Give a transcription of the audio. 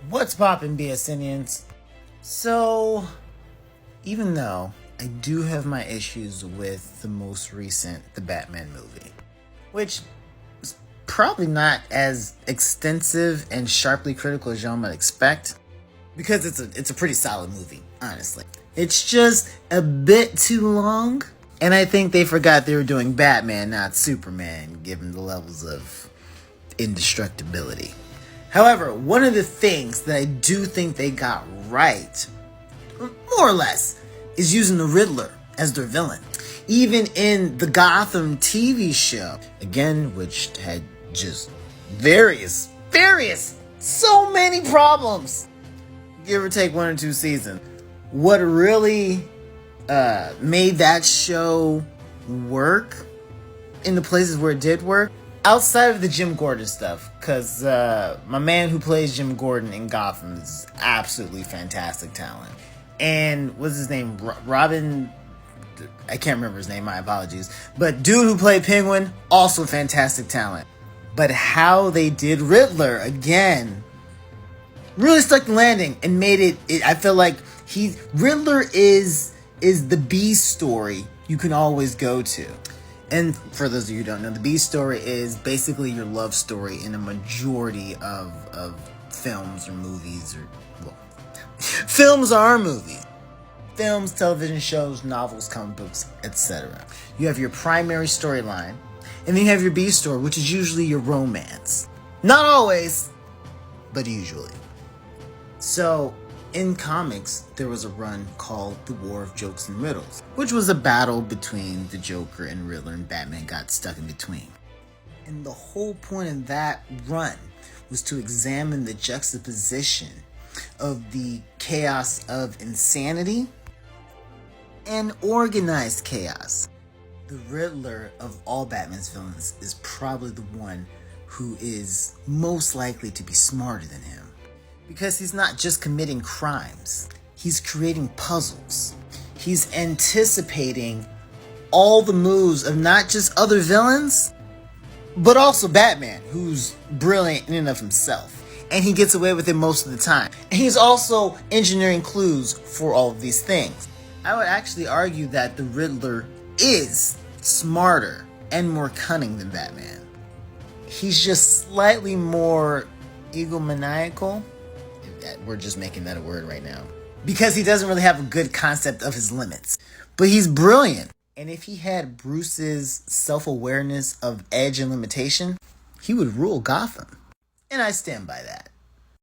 What's poppin', BSinians? So, even though I do have my issues with the most recent The Batman movie, which is probably not as extensive and sharply critical as y'all might expect, because it's a pretty solid movie, honestly. It's just a bit too long, and I think they forgot they were doing Batman, not Superman, given the levels of indestructibility. However, one of the things that I do think they got right, more or less, is using the Riddler as their villain. Even in the Gotham TV show, again, which had just various, so many problems, give or take 1 or 2 seasons. What really made that show work in the places where it did work, outside of the Jim Gordon stuff, because my man who plays Jim Gordon in Gotham is absolutely fantastic talent. And what's his name? Robin, I can't remember his name, my apologies. But dude who played Penguin, also fantastic talent. But how they did Riddler, again, really stuck the landing and made it I feel like Riddler is the B story you can always go to. And for those of you who don't know, the B story is basically your love story in a majority of films or movies, or, well, films are movies. Films, television shows, novels, comic books, etc. You have your primary storyline, and then you have your B story, which is usually your romance. Not always, but usually. So, in comics, there was a run called The War of Jokes and Riddles, which was a battle between the Joker and Riddler, and Batman got stuck in between. And the whole point of that run was to examine the juxtaposition of the chaos of insanity and organized chaos. The Riddler of all Batman's villains is probably the one who is most likely to be smarter than him. Because he's not just committing crimes, he's creating puzzles. He's anticipating all the moves of not just other villains, but also Batman, who's brilliant in and of himself. And he gets away with it most of the time. And he's also engineering clues for all of these things. I would actually argue that the Riddler is smarter and more cunning than Batman. He's just slightly more egomaniacal. We're just making that a word right now. Because he doesn't really have a good concept of his limits. But he's brilliant. And if he had Bruce's self-awareness of edge and limitation, he would rule Gotham. And I stand by that.